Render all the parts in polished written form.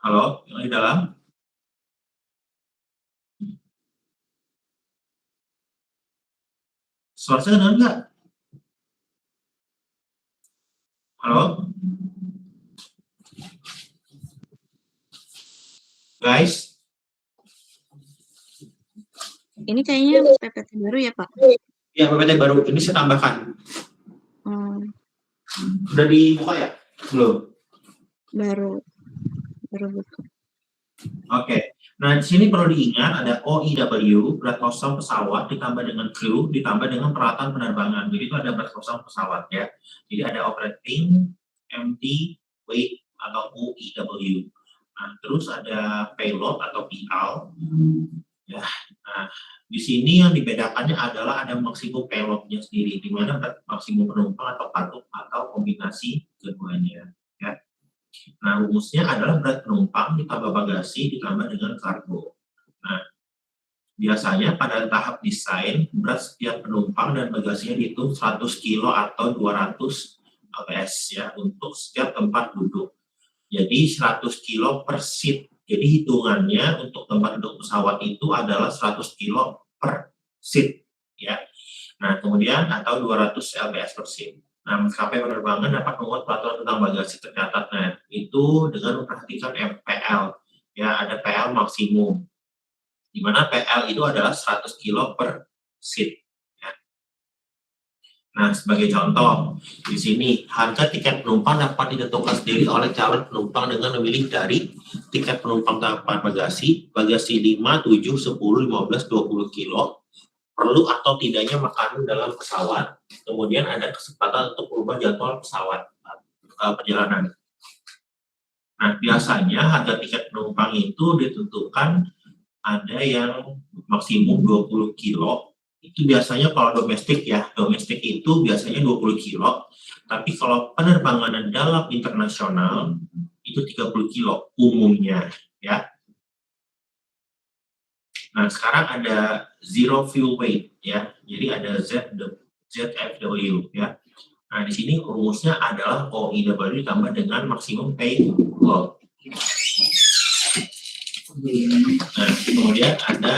Halo, yang di dalam? Suara saya dengar nggak? Halo, guys? Ini kayaknya PPT baru ya, Pak? Ya, PPT baru. Ini saya tambahkan. Udah dibuka ya? Belum? Baru buka. Oke. Nah, di sini perlu diingat ada OEW, berat kosong pesawat, ditambah dengan crew, ditambah dengan peralatan penerbangan. Jadi itu ada berat kosong pesawat ya. Jadi ada operating, empty, weight, atau OEW. Nah, terus ada payload atau PL. Ya. Nah, di sini yang dibedakannya adalah ada maksimum payloadnya sendiri, di mana maksimum penumpang atau kargo atau kombinasi keduanya. Ya. Nah, rumusnya adalah berat penumpang ditambah bagasi ditambah dengan kargo. Nah, biasanya pada tahap desain, berat setiap penumpang dan bagasinya dihitung 100 kilo atau 200 lbs ya, untuk setiap tempat duduk. Jadi 100 kilo per seat. Jadi hitungannya untuk tempat duduk pesawat itu adalah 100 kilo per seat. Ya. Nah, kemudian atau 200 lbs per seat. Nah, maskapai penerbangan dapat membuat peraturan tentang bagasi tercatat. Nah, itu dengan memperhatikan PL. Ya, ada PL maksimum. Di mana PL itu adalah 100 kilo per seat. Ya. Nah, sebagai contoh, di sini harga tiket penumpang dapat ditentukan sendiri oleh calon penumpang dengan memilih dari tiket penumpang tanpa bagasi 5, 7, 10, 15, 20 kilo, perlu atau tidaknya makanan dalam pesawat, kemudian ada kesempatan untuk berubah jadwal pesawat perjalanan. Nah, biasanya harga tiket penumpang itu ditentukan ada yang maksimum 20 kilo, itu biasanya kalau domestik ya, domestik itu biasanya 20 kilo, tapi kalau penerbangan dalam internasional itu 30 kilo umumnya ya. Nah, sekarang ada zero fuel weight ya. Jadi ada ZFW ya. Nah, di sini rumusnya adalah OEW ditambah dengan maksimum payload. Nah, kemudian ada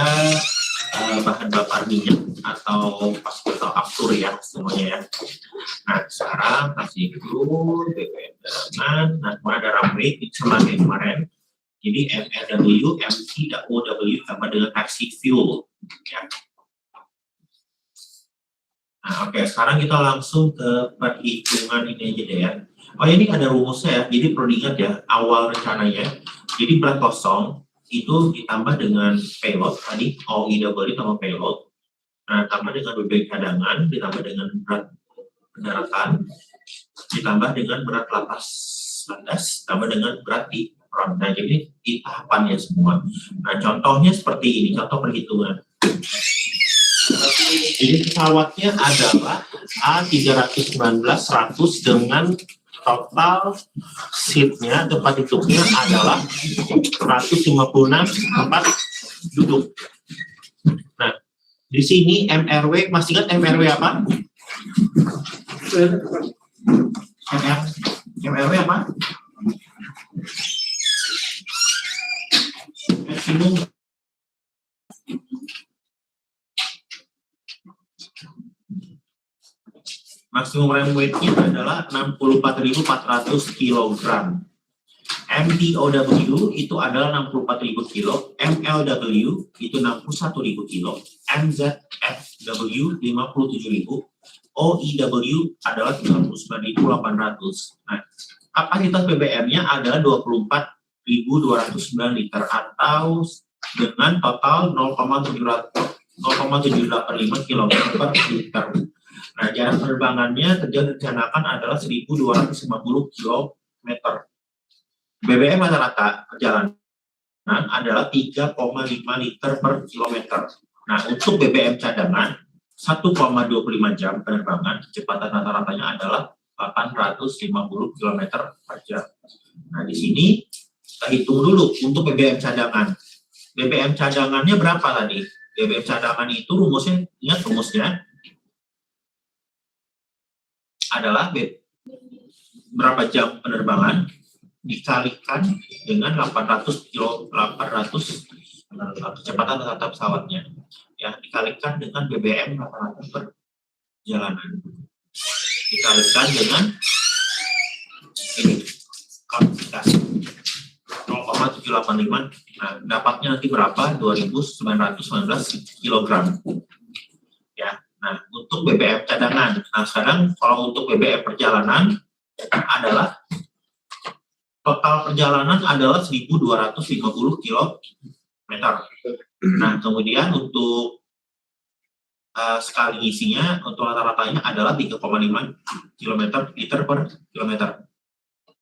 bahan bakar minyak atau aftur ya semuanya ya. Nah, sekarang kasih dulu BBM dalam. Nah, kemudian ada runway sama kayak kemarin. Jadi MRW, MTOW sama dengan taxi fuel. Ya. Nah, oke, sekarang kita langsung ke perhitungan ini aja deh ya. Oh, ini ada rumusnya ya, jadi perlu diingat ya, awal rencananya. Jadi berat kosong itu ditambah dengan payload, tadi OEW tambah payload. Nah, tambah dengan BBM cadangan, ditambah dengan berat pendaratan, ditambah dengan berat landas, tambah dengan berat di front. Nah, jadi di tahapannya semua. Nah, contohnya seperti ini, contoh perhitungan. Jadi pesawatnya adalah A319-100 dengan total seatnya, tempat duduknya adalah 156 tempat duduk. Nah, di sini MRW, masih ingat MRW apa? MRW apa? Maksimum ram weight-nya adalah 64.400 kg. MTOW itu adalah 64.000 kg, MLW itu 61.000 kg, MZFW 57.000, OEW adalah 39.800. Nah, kapasitas BBM-nya adalah 24.209 liter atau dengan total 0,785 km per liter. Nah, jarak penerbangannya direncanakan adalah 1.250 km. BBM rata-rata perjalanan adalah 3,5 liter per kilometer. Nah, untuk BBM cadangan 1,25 jam penerbangan, kecepatan rata-ratanya adalah 850 km per jam. Nah, di sini kita hitung dulu untuk BBM cadangan. BBM cadangannya berapa tadi? BBM cadangan itu rumusnya, ingat rumusnya adalah berapa jam penerbangan dikalikan dengan 800 kecepatan rata pesawatnya, ya, dikalikan dengan BBM rata-rata perjalanan, dikalikan dengan ini kapasitas 0,785. Nah, dapatnya nanti berapa? 2.919 kg. Ya. Nah, untuk BBM cadangan. Nah, sekarang kalau untuk BBM perjalanan adalah total perjalanan adalah 1.250 km. Nah, kemudian untuk sekali isinya untuk rata-ratanya adalah 3,5 liter per kilometer.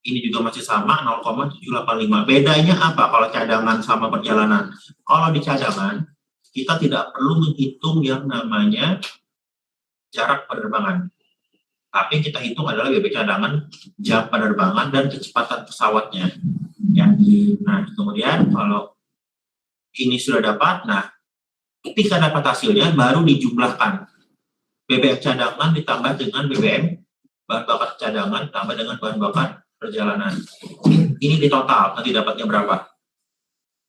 Ini juga masih sama 0,785. Bedanya apa kalau cadangan sama perjalanan? Kalau di cadangan kita tidak perlu menghitung yang namanya jarak penerbangan. Tapi yang kita hitung adalah BB cadangan, jam penerbangan dan kecepatan pesawatnya. Ya. Nah, kemudian kalau ini sudah dapat, nah ketika dapat hasilnya baru dijumlahkan. BBM cadangan ditambah dengan BBM bahan bakar cadangan ditambah dengan bahan bakar perjalanan. Ini di total nanti dapatnya berapa?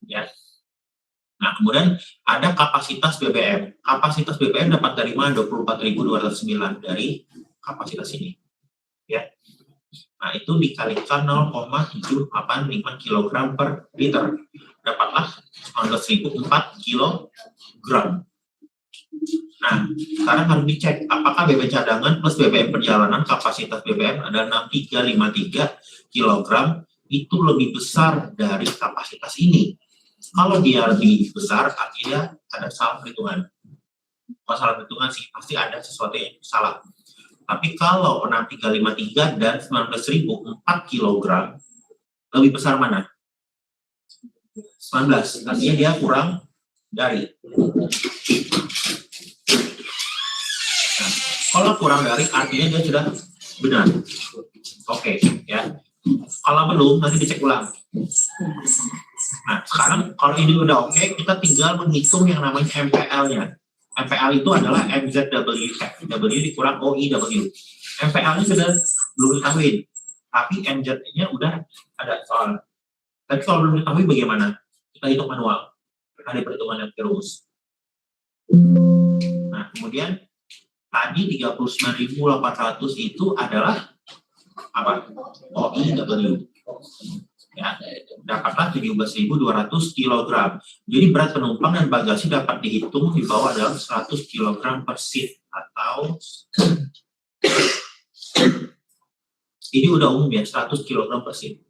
Ya. Nah, kemudian ada kapasitas BBM. Kapasitas BBM dapat dari mana? 24.209 dari kapasitas ini. Ya. Nah, itu dikalikan 0,785 kg per liter. Dapatlah 19.004 kg. Nah, sekarang harus dicek apakah BBM cadangan plus BBM perjalanan kapasitas BBM ada 6.353 kg itu lebih besar dari kapasitas ini. Kalau dia lebih besar, artinya ada salah perhitungan. Kalau salah perhitungan sih pasti ada sesuatu yang salah. Tapi kalau 6.353 dan 19.004 kg lebih besar mana? 19, artinya dia kurang dari. Nah, kalau kurang dari artinya dia sudah benar. Oke, ya. Kalau belum nanti dicek ulang. Nah, sekarang kalau ini udah oke, kita tinggal menghitung yang namanya MPL-nya. MPL itu adalah MZW, W dikurang OIW. MPL-nya sudah belum diketahui, tapi MZ-nya udah ada soal. Tapi kalau belum diketahui bagaimana? Kita hitung manual. Ada perhitungan yang terus. Nah, kemudian tadi 39.800 itu adalah apa? OIW. Ya, dapatlah 17.200 kg. Jadi berat penumpang dan bagasi dapat dihitung di bawah adalah 100 kg per seat atau ini udah umum ya 100 kg per seat.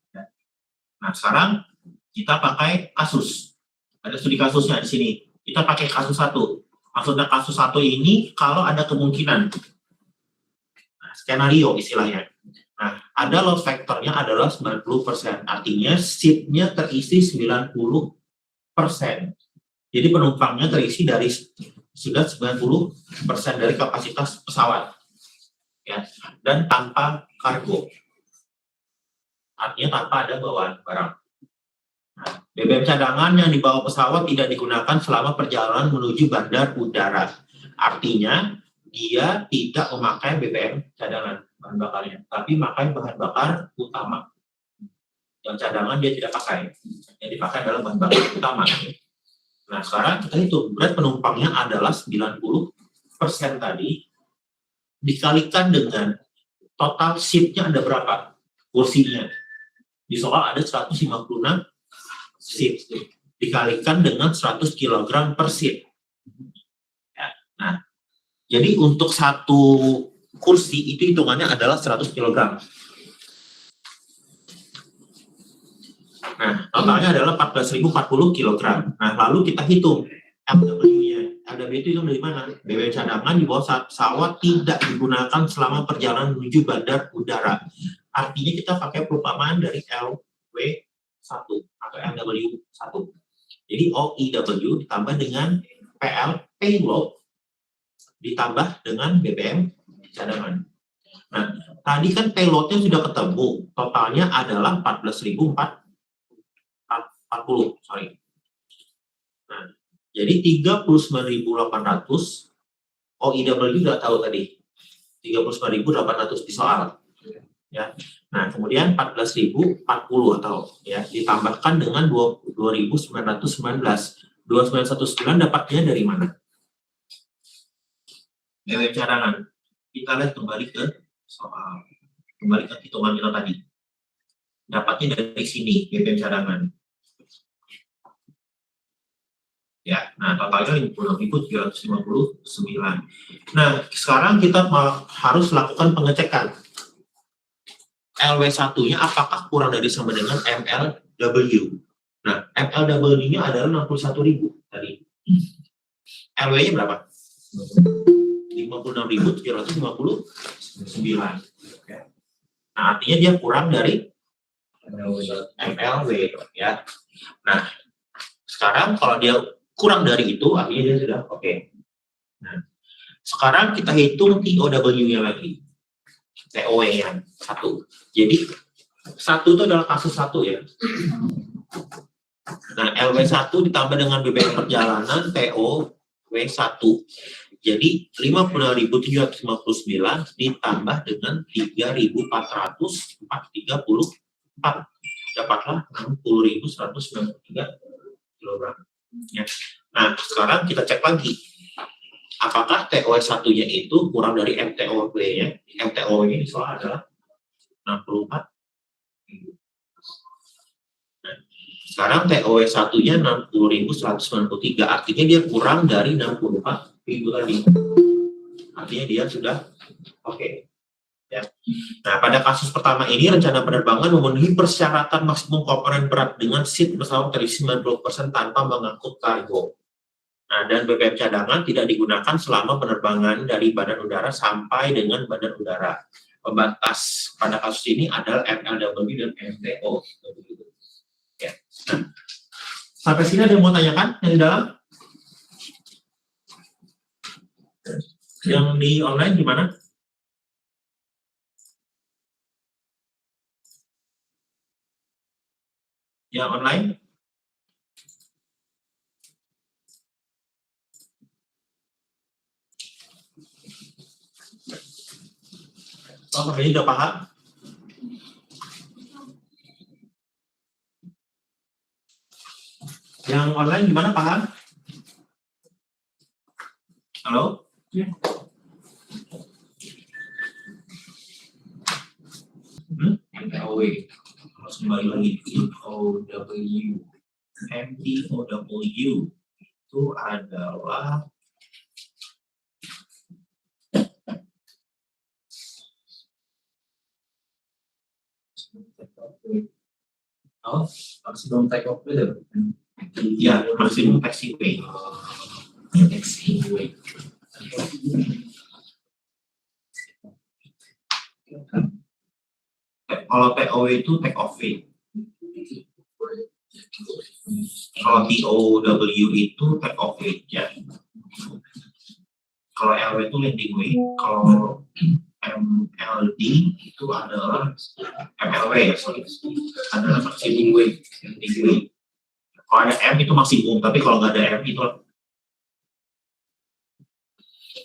Nah, sekarang kita pakai kasus. Ada studi kasusnya di sini. Kita pakai kasus 1. Maksudnya kasus 1 ini kalau ada kemungkinan. Nah, skenario istilahnya. Nah, ada load factornya adalah 90%. Artinya seatnya terisi 90%. Jadi penumpangnya terisi dari sudah 90% dari kapasitas pesawat. Ya, dan tanpa kargo. Artinya tanpa ada bawaan barang. Nah, BBM cadangan yang dibawa pesawat tidak digunakan selama perjalanan menuju bandar udara. Artinya dia tidak memakai BBM cadangan bahan bakarnya, tapi memakai bahan bakar utama. Yang cadangan dia tidak pakai, yang dipakai adalah bahan bakar utama. Nah, sekarang kita hitung berat penumpangnya adalah 90% tadi dikalikan dengan total seatnya ada berapa? Kursinya. Di soal ada 156 seat. Dikalikan dengan 100 kg per seat. Ya, nah, jadi untuk satu kursi itu hitungannya adalah 100 kg. Nah, totalnya adalah 14.040 kg. Nah, lalu kita hitung LW-nya. LW itu dari mana? BBM cadangan di bawah saat pesawat tidak digunakan selama perjalanan menuju bandar udara. Artinya kita pakai perumpamaan dari LW1 atau LW1. Jadi OIW ditambah dengan PL, payload, ditambah dengan BBM cadangan. Nah, tadi kan payloadnya sudah ketemu, totalnya adalah 14.040. Nah, jadi 39.800 OIW sudah tahu tadi. 39.800 di soal. ya. Nah, kemudian 14.040 atau ya ditambahkan dengan 2.919. 2919 dapatnya dari mana? BBM cadangan. Kita lihat kembali ke soal, kembali ke hitungan kita tadi. Dapatnya dari sini BBM cadangan. Ya, nah totalnya 56.359. Nah, sekarang kita harus lakukan pengecekan. LW1-nya apakah kurang dari sama dengan MLW? Nah, MLW-nya adalah 61.000 tadi. LW-nya berapa? 56.759. Nah, artinya dia kurang dari MLW ya. Nah, sekarang kalau dia kurang dari itu, artinya dia sudah oke. Nah, sekarang kita hitung TOW-nya lagi. TOW-nya 1. Jadi 1 itu adalah kasus 1 ya. Nah, LW1 ditambah dengan BBM perjalanan TOW1. Jadi 56.759 ditambah dengan 3.434. Dapatlah 60.193 kg. Ya. Nah, sekarang kita cek lagi. Apakah TOW1-nya itu kurang dari MTOW-nya? MTOW-nya itu adalah 64. Nah, sekarang TOW1-nya 60.193. Artinya dia kurang dari 64.000 tadi. Artinya dia sudah oke. Ya. Nah, pada kasus pertama ini rencana penerbangan memenuhi persyaratan maksimum komponen berat dengan seat pesawat terisi 90% tanpa mengangkut kargo. Nah, dan BBM cadangan tidak digunakan selama penerbangan dari badan udara sampai dengan badan udara. Pembatas pada kasus ini adalah MLW dan MTO. Ya. Nah, sampai sini ada yang mau tanyakan yang di dalam? Yang di online gimana? Yang online? Oh, ini udah paham? Yang online gimana, paham? Halo? Ya. MTOW. Harus kembali lagi MTOW. MTOW itu adalah Maksimum take off itu. ya maksimum taxiway. Taxiway. Kalau TOW itu take off weight. Kalau TOW itu take off weight ya. Kalau LW itu landing weight. Kalau MLD itu adalah MLW ya, sorry. Adalah maximum weight, landing weight. Kalau ada M itu maksimum, tapi kalau nggak ada M itu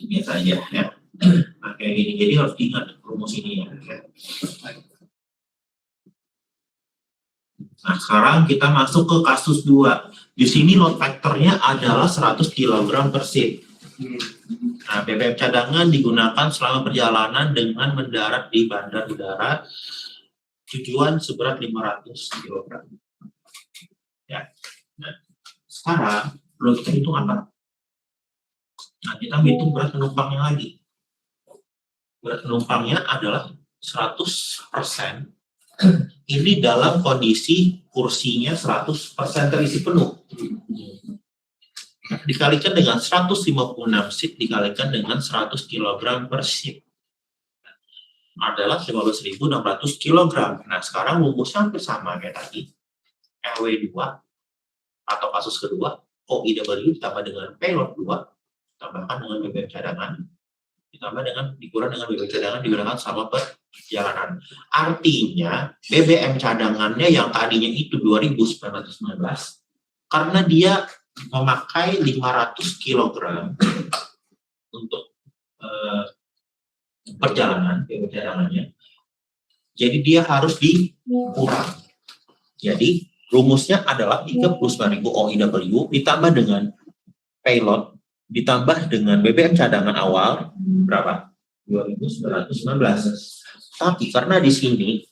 biasa aja ya. Nah, kayak gini, jadi harus diingat rumus ini ya. Nah, sekarang kita masuk ke kasus 2. Di sini load factornya adalah 100 kg per seat. Nah, BBM cadangan digunakan selama perjalanan dengan mendarat di bandar udara tujuan seberat 500 kg. Ya. Nah, sekarang perlu kita hitung apa? Nah, kita hitung berat penumpangnya lagi. Berat penumpangnya adalah 100%. Ini dalam kondisi kursinya 100% terisi penuh. Dikalikan dengan 156 seat dikalikan dengan 100 kg per seat adalah 15.600 kg. Nah, sekarang rumusnya hampir sama kayak tadi. LW2 atau kasus kedua, OIW ditambah dengan payload 2, tambahkan dengan BBM cadangan, ditambah dengan dikurang dengan BBM cadangan digunakan selama perjalanan. Artinya, BBM cadangannya yang tadinya itu 2.919, karena dia memakai 500 kg untuk perjalanan, BBM cadangannya, Jadi dia harus dikurang. Jadi rumusnya adalah 39.000 OIW ditambah dengan payload ditambah dengan BBM cadangan awal berapa? 2.919. Tapi karena di sini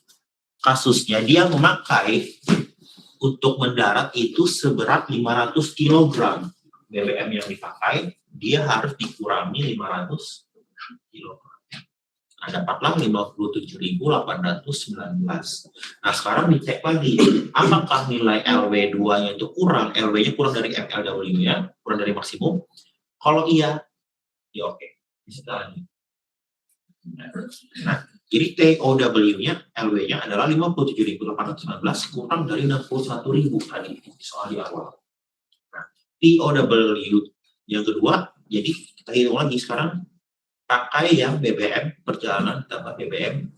kasusnya dia memakai untuk mendarat itu seberat 500 kg BBM yang dipakai, dia harus dikurangi 500 kg. Nah, dapatlah 57.819. Nah, sekarang dicek lagi, apakah nilai LW2-nya itu kurang, LW-nya kurang dari MLW-nya, kurang dari maksimum? Kalau iya, ya oke. Bisa lagi. Nah, jadi TOW-nya, LW-nya adalah 57.819 kurang dari 61.000 tadi soal di awal. Nah, TOW yang kedua, jadi kita hitung lagi sekarang pakai yang BBM perjalanan tambah BBM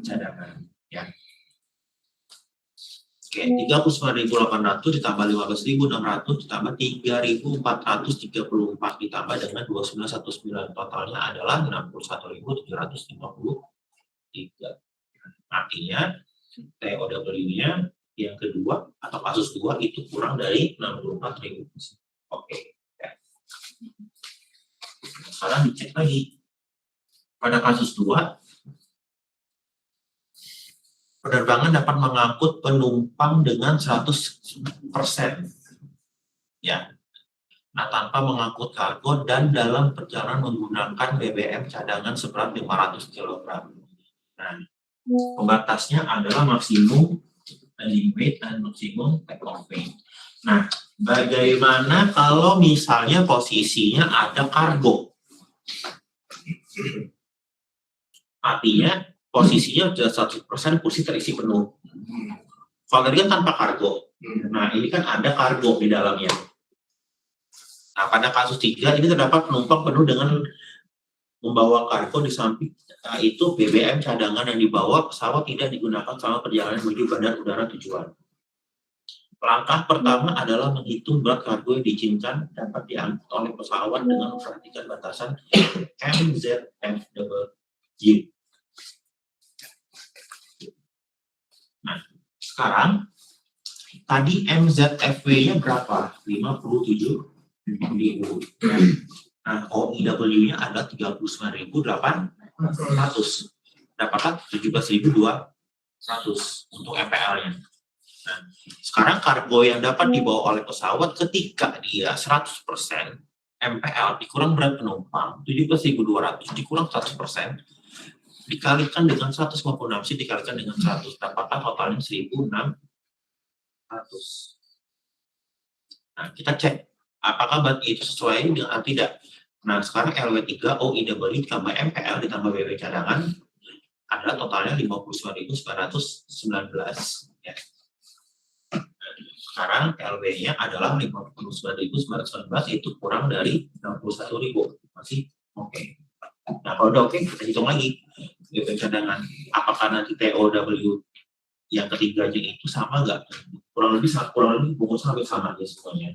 cadangan ya. Oke, 39.800 ditambah 15.600 ditambah 3.434 ditambah dengan 2919 totalnya adalah 61.753. Artinya TOW-nya yang kedua atau kasus 2 itu kurang dari 64.000. Oke. Ya. Sekarang dicek lagi. Pada kasus 2, penerbangan dapat mengangkut penumpang dengan 100%. Ya. Nah, tanpa mengangkut kargo dan dalam perjalanan menggunakan BBM cadangan seberat 500 kg. Nah, pembatasnya adalah maksimum landing weight dan maksimum take-off weight. Nah, bagaimana kalau misalnya posisinya ada kargo? Artinya posisinya sudah 100% kursi terisi penuh. Kalau tadi kan tanpa kargo. Nah, ini kan ada kargo di dalamnya. Nah, pada kasus 3 ini terdapat penumpang penuh dengan membawa kargo di samping itu BBM cadangan yang dibawa pesawat tidak digunakan selama perjalanan menuju bandar udara tujuan. Langkah pertama adalah menghitung berat kargo yang diizinkan dapat diangkut oleh pesawat dengan memperhatikan batasan MZFW. Nah, sekarang tadi MZFW-nya berapa? 57.000. Nah, OIW-nya adalah 39.800. Dapatlah 17.200 untuk MPL-nya. Nah, sekarang kargo yang dapat dibawa oleh pesawat ketika dia 100% MPL dikurang berat penumpang 17.200 dikurang 100% dikalikan dengan 156 dikalikan dengan 100 dapatlah totalnya 1.600. Nah, kita cek apakah berarti itu sesuai dengan tidak. Nah, sekarang LW3 OIW ditambah MPL ditambah BW cadangan adalah totalnya 59.919 ya. Sekarang LW-nya adalah 59.919 itu kurang dari 61.000 masih oke. Nah, kalau udah oke kita hitung lagi BW cadangan apakah nanti TOW yang ketiganya itu sama nggak? Kurang lebih bungkusnya hampir sama aja semuanya.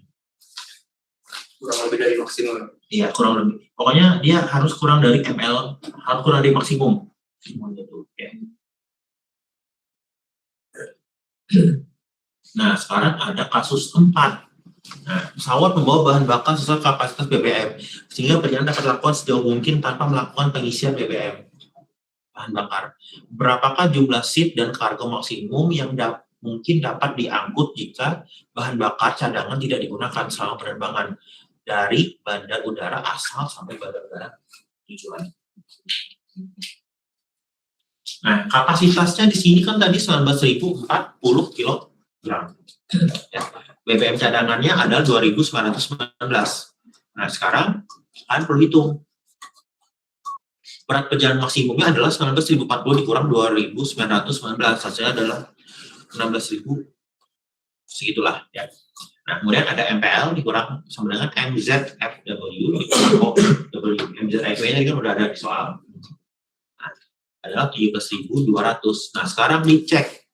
Kurang lebih dari maksimum. Iya, kurang lebih. Pokoknya dia harus kurang dari ML, harus kurang dari maksimum. Semuanya itu, ya. Nah, sekarang ada kasus 4. Nah, pesawat membawa bahan bakar sesuai kapasitas BBM, sehingga perjalanan dapat dilakukan sejauh mungkin tanpa melakukan pengisian BBM. Bahan bakar. Berapakah jumlah seat dan kargo maksimum yang mungkin dapat diangkut jika bahan bakar cadangan tidak digunakan selama penerbangan dari bandar udara asal sampai bandar udara tujuan. Nah, kapasitasnya di sini kan tadi 19.040 kg. Ya. BBM cadangannya adalah 2.919. Nah, sekarang kalian perlu hitung. Berat perjalanan maksimumnya adalah 19.040 dikurang 2.919. Hasilnya adalah 16.000. Segitulah ya. Nah, kemudian ada MPL dikurang sama dengan MZFW dikurang OW. MZFW-nya kan udah ada di soal. Nah, adalah 17.200. Nah, sekarang dicek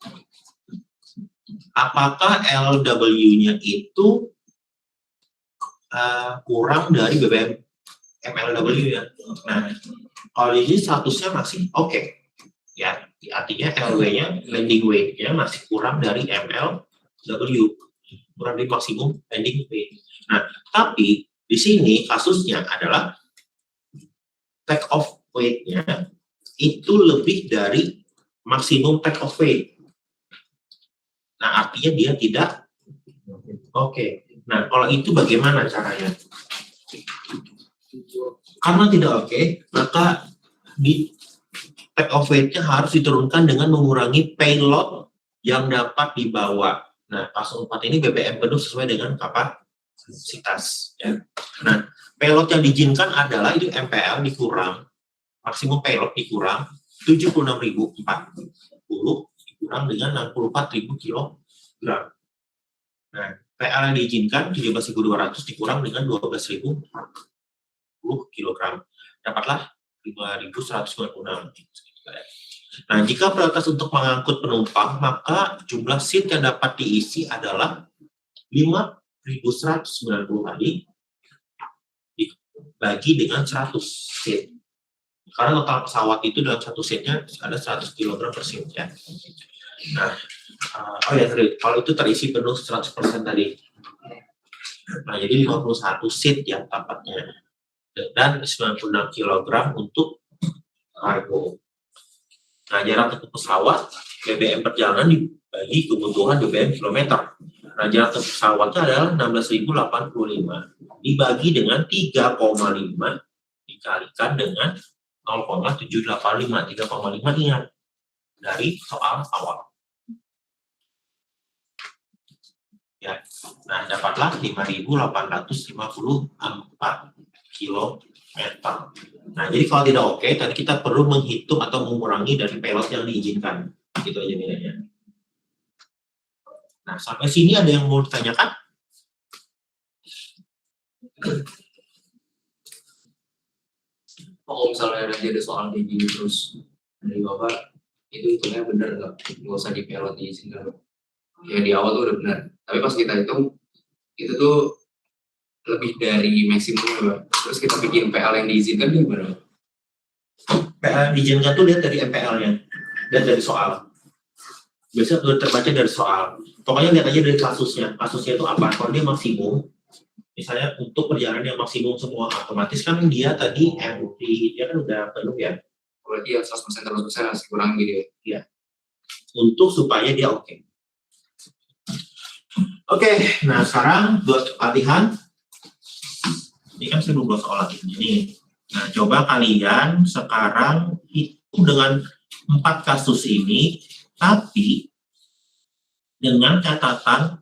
apakah LW-nya itu kurang dari BBM MLW-nya. Nah, kalau ini statusnya masih oke. Ya, artinya LW-nya, landing weight-nya masih kurang dari MLW, kurang dari maksimum landing weight. Nah, tapi di sini kasusnya adalah take off weight-nya itu lebih dari maksimum take off weight. Nah, artinya dia tidak oke. Nah, kalau itu bagaimana caranya? Karena tidak oke, maka di take off weight-nya harus diturunkan dengan mengurangi payload yang dapat dibawa. Nah, kasus 4 ini BBM penuh sesuai dengan kapasitas. Ya. Nah, payload yang diizinkan adalah itu MPL dikurang, maksimum payload dikurang 76.040 dikurang dengan 64.000 kg. Nah, PL yang diizinkan 17.200 dikurang dengan 12.040 kg. Dapatlah 5.196. Nah, jika prioritas untuk mengangkut penumpang, maka jumlah seat yang dapat diisi adalah 5.190 kali dibagi dengan 100 seat. Karena total pesawat itu dalam satu seatnya ada 100 kg per seat ya. Nah, kalau itu terisi penuh 100% tadi. Nah, jadi 51 seat ya tampaknya. Dan 96 kg untuk kargo. Nah, jarak tempuh pesawat BBM perjalanan dibagi kebutuhan BBM kilometer. Nah, jarak tempuh pesawatnya adalah 16.085 dibagi dengan 3,5 dikalikan dengan 0,785. 3,5 ingat dari soal awal. Ya. Nah, dapatlah 5.854 kilometer. Nah, jadi kalau tidak oke, tadi kita perlu menghitung atau mengurangi dari payload yang diizinkan. Gitu aja bedanya. Nah, sampai sini ada yang mau ditanyakan? Kalau misalnya nanti ada soal kayak gini terus dari Bapak, itu hitungnya benar nggak? Nggak usah di pelot diizinkan. Ya di awal tuh udah benar. Tapi pas kita hitung, itu tuh lebih dari maksimumnya, Bang. Terus kita bikin PL yang diizinkan itu gimana? PL diizinkan tuh lihat dari MPL-nya, lihat dari soal. Biasanya udah terbaca dari soal. Pokoknya lihat aja dari kasusnya. Kasusnya itu apa? Kalau dia maksimum, misalnya untuk perjalanan yang maksimum semua otomatis kan dia tadi empty, dia kan udah penuh ya. Berarti ya 100% harus kurang gitu ya. Untuk supaya dia oke. Oke, nah sekarang buat latihan. Ini kan saya belum buat soal lagi ini. Nah, coba kalian sekarang hitung dengan 4 kasus ini, tapi dengan catatan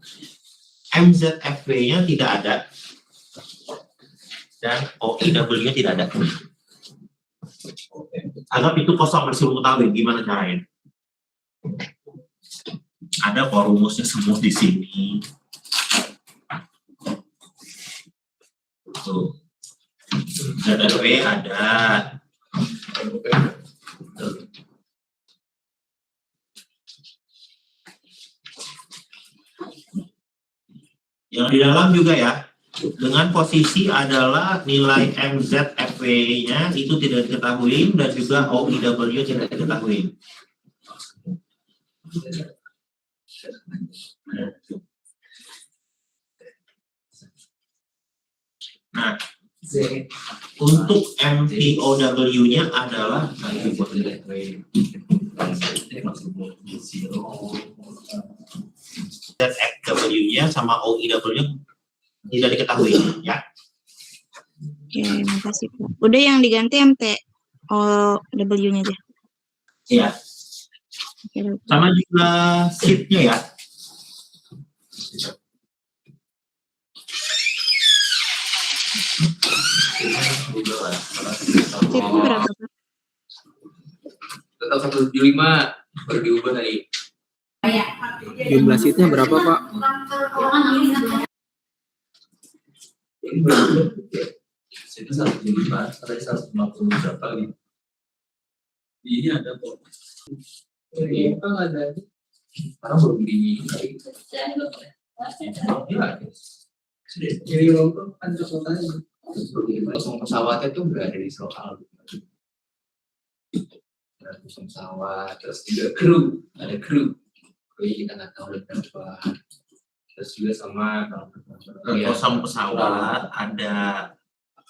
MZFW-nya tidak ada dan OIW-nya tidak ada. Anggap itu kosong masih mengetahui gimana caranya. Ada kok rumusnya semua di sini. Tuh. ZFW ada. Yang di dalam juga ya, dengan posisi adalah nilai MZFW-nya itu tidak diketahui dan juga OIW tidak diketahui. Nah, untuk MPOW-nya adalah ZFW-nya sama OIW-nya tidak diketahui ya. Oke, makasih Pak. Udah yang diganti MTOW-nya aja. Iya. Oke, Sama juga sheet-nya ya. Itu berapa Pak? Tetap 175 baru diubah tadi. Jumlah seatnya berapa Pak? Ini berapa? Itu 175, ada 150 berapa gitu. Ini ada kok. Ini kan ada. Sekarang belum di. Jadi logo kan contohnya. Langsung pesawatnya tuh nggak ada di soal. berat kosong pesawat, terus juga kru, ada kru kita nggak tahu ada berapa, terus juga sama Berat kosong pesawat ada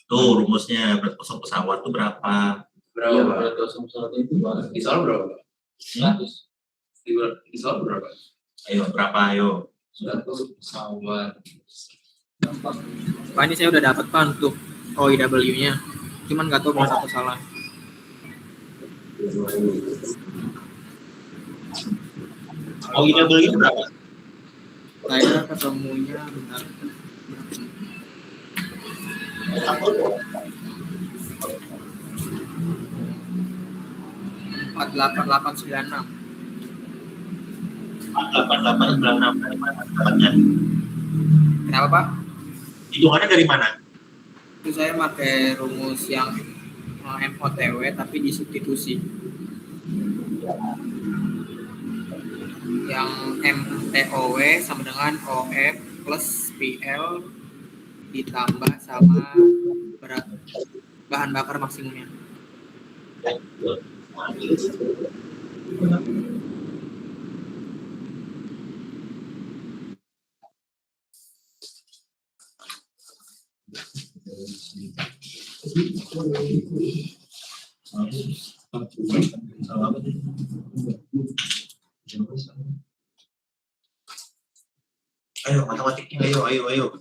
tuh rumusnya, berat kosong pesawat tuh berapa? berapa berat kosong pesawat itu di soal berapa? 100 di soal berapa? Ayo berapa ayo? 100 pesawat. Pak, ini saya udah dapat Pak untuk OIW-nya. Cuman nggak tahu bahasa atau salah. OIW itu berapa? Saya ketemunya bentar. 48896. 8896 dari mana dapatnya? Kenapa Pak? Hitungannya dari mana? Itu saya pakai rumus yang MOTW tapi disubstitusi. Yang MTOW sama dengan OF plus PL ditambah sama berat bahan bakar maksimumnya. Ayo matematiknya, ayo.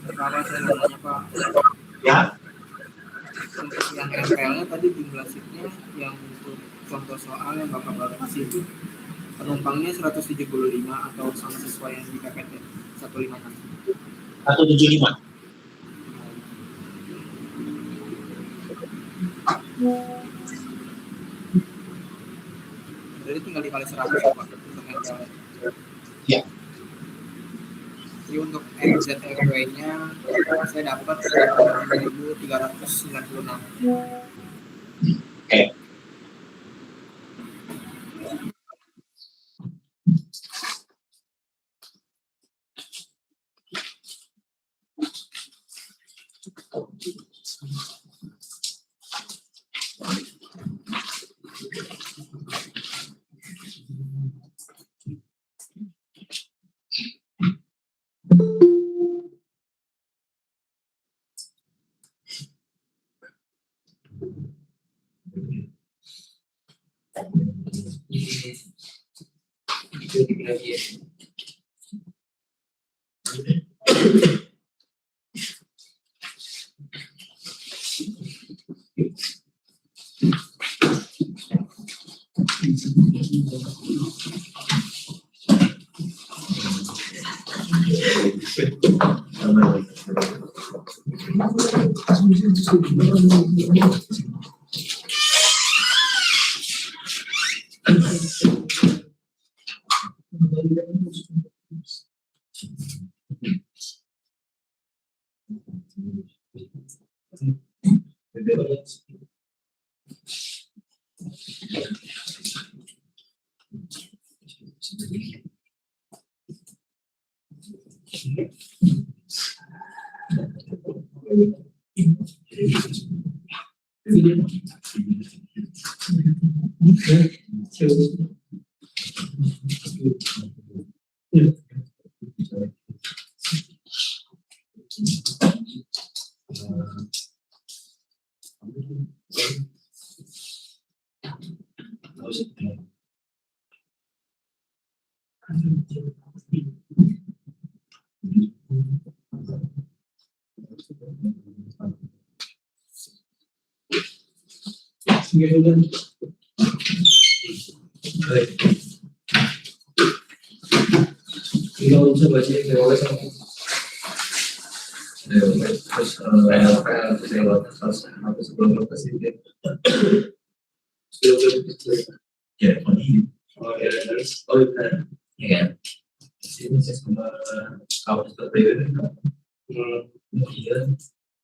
Pertama saya nanya Pak, Ya, untuk yang MPL-nya tadi jumlah seatnya yang untuk contoh soal yang Bapak kasih itu penumpangnya 175 atau sama sesuai yang di PPT 156. 175. Jadi tinggal dikali 100 ya Pak untuk MPL. Ya. Jadi untuk NZFW-nya saya dapat 3.396. Oke. Itu dibilang iya.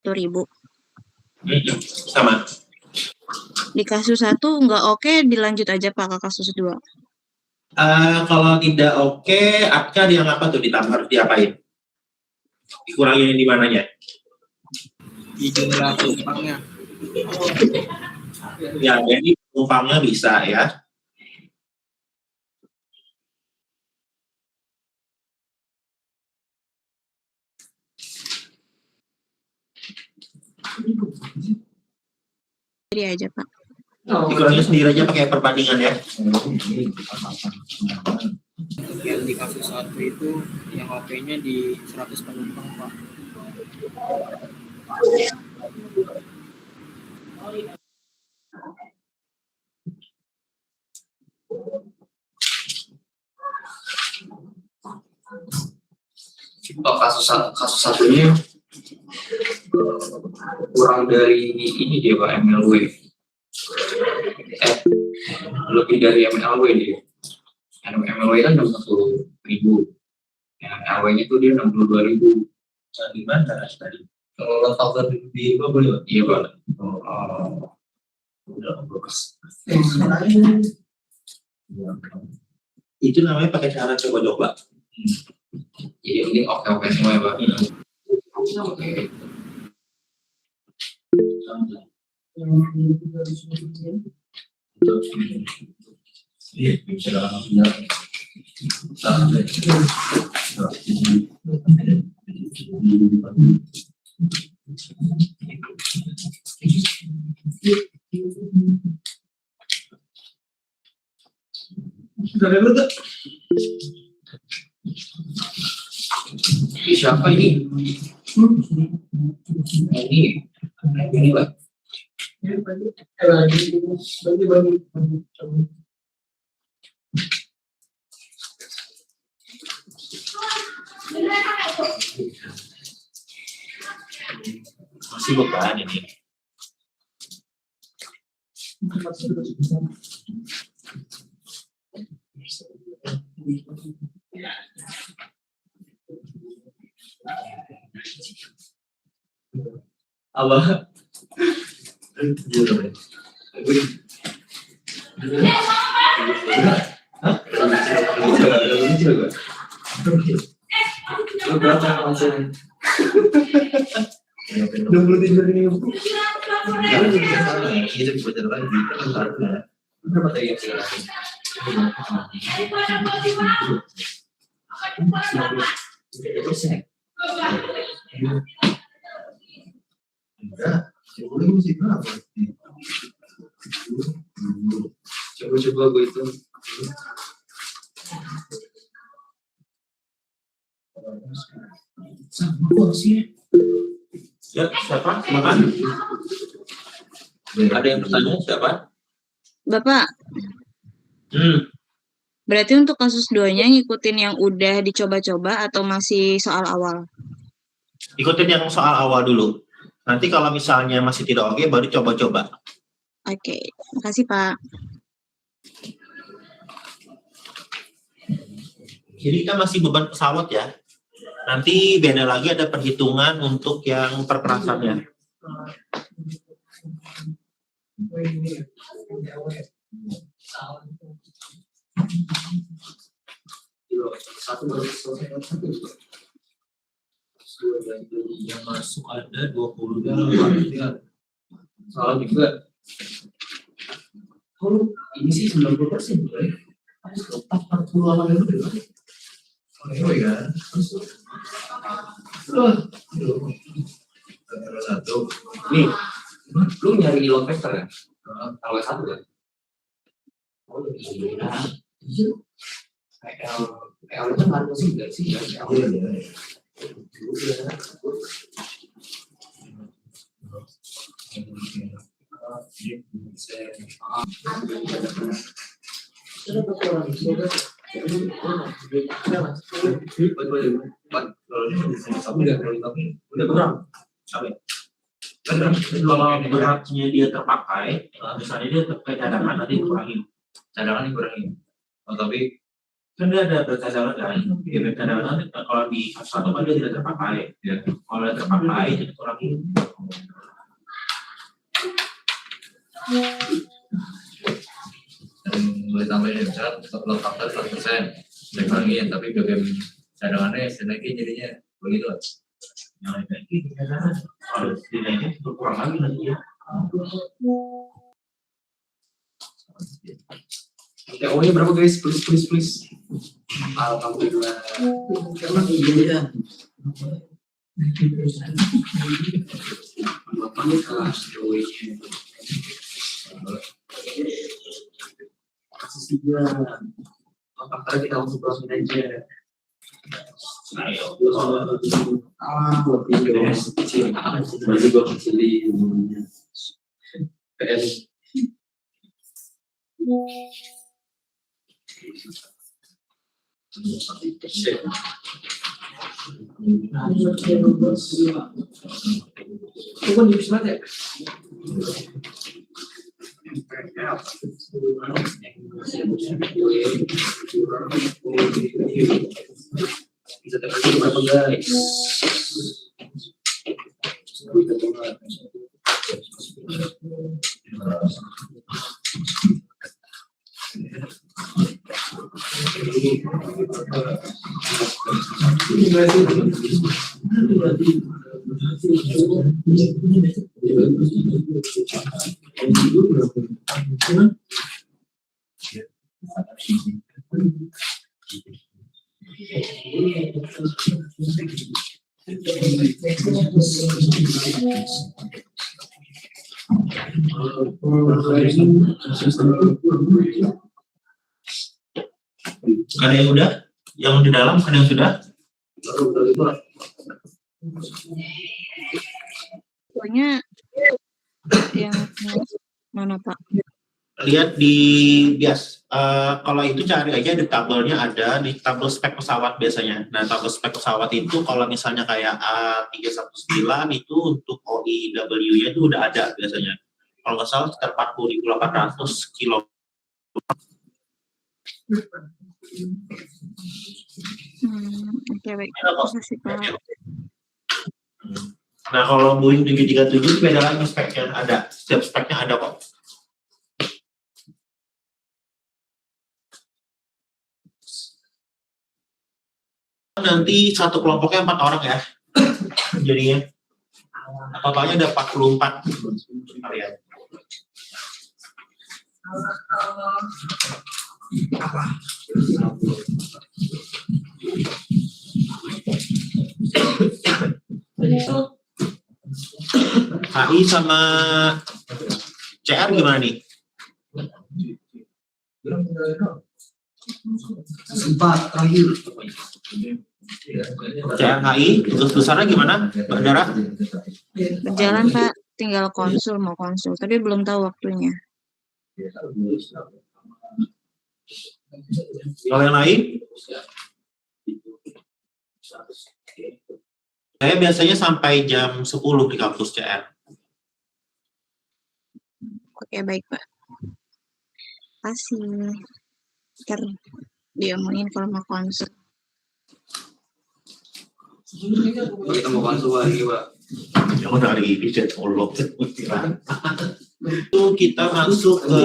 Ribu. Sama. Di kasus 1 nggak oke, dilanjut aja Pak ke kasus 2. Kalau tidak oke, akad yang apa tuh ditambah harus diapain? Dikurangin di mananya? Di jumlah penumpangnya. Ya, jadi penumpangnya bisa ya. Jadi aja Pak. Dikurangin sendiri aja pakai perbandingan ya. Yang di kasus 1 itu yang OP-nya di 100 penumpang Pak. Untuk kasus satunya kurang dari ini dia Pak, MLW. Lebih dari MLW dia. MLW kan 60.000. MLW-nya itu dia 62.000. Di mana tadi? Kalau faktor di bawah boleh? Iya Pak. Itu namanya pakai cara coba-coba. Jadi ini oke semua ya Pak. Oke. Iya, bisa dalam Siapa ini? Ini Pak. masih beban ini. Apa? Coba gue itu. Ya, siapa? Makan. Ada yang bertanya siapa? Bapak, berarti untuk kasus 2-nya ngikutin yang udah dicoba-coba atau masih soal awal? Ikutin yang soal awal dulu. Nanti kalau misalnya masih tidak oke, baru coba-coba. Oke, makasih Pak. Jadi kita masih beban pesawat ya. Nanti beda lagi ada perhitungan untuk yang perperasannya. Yang masuk ada 22. soal juga. Oh, ini sih 90% boleh. Tapi 48 itu berapa? Oh iya. Terus satu. Nih, lu nyari load vector ya? Kalau satu ya? Oh iya. PL itu kan sih enggak sih ya? Iya. Udah kurang. Sampai. Kalau beratnya dia terpakai, misalnya dia terpakai cadangan nanti dikurangin. Cadangan dikurangin. Oh, tapi Kan dia ada berat cadangan kan? Ya, berat cadangan nanti kalau di satu kan dia tidak terpakai. ya, Kalau dia terpakai, jadi kurangin. boleh tambahin misalnya load factor 100%, dikurangin, tapi BBM cadangannya dinaikin jadinya begitu. Yang lain cadangan. Kalau dinaikin kurang lagi nanti ya. TO-nya berapa guys? Please. Alhamdulillah. Faktor kita langsung proses aja. Berarti gua kecilin PS. Bukan di sana ya? Bisa terjadi berapa guys? Ada yang udah? Yang di dalam ada yang sudah? Pokoknya yang mana Pak? Lihat di bias. Kalau itu cari aja di tabelnya, ada di tabel spek pesawat biasanya. Nah, tabel spek pesawat itu kalau misalnya kayak A319 itu untuk OIW-nya itu udah ada biasanya. Kalau nggak salah sekitar 40.800 kilo. Oke, baik. Terima kasih Pak. Nah, kalau Boeing 737 itu beda lagi speknya, ada. Setiap speknya ada kok. Nanti satu kelompoknya 4 orang ya. Jadinya. Totalnya ada 44 kalian. HI sama CR gimana nih? Sempat terakhir. CR HI, tugas besarnya gimana, Bandara? Berjalan Pak, tinggal konsul, mau konsul, tapi belum tahu waktunya. Kalau yang lain? Saya biasanya sampai jam 10 di kampus CR. Oke, baik Pak. Kasih. Ntar diomongin kalau mau konsul. Kita mau konsul lagi, Pak. Jangan hari ini chat Allah. Itu kita masuk ke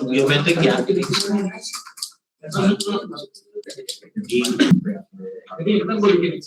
biometrik ya. Jadi kita boleh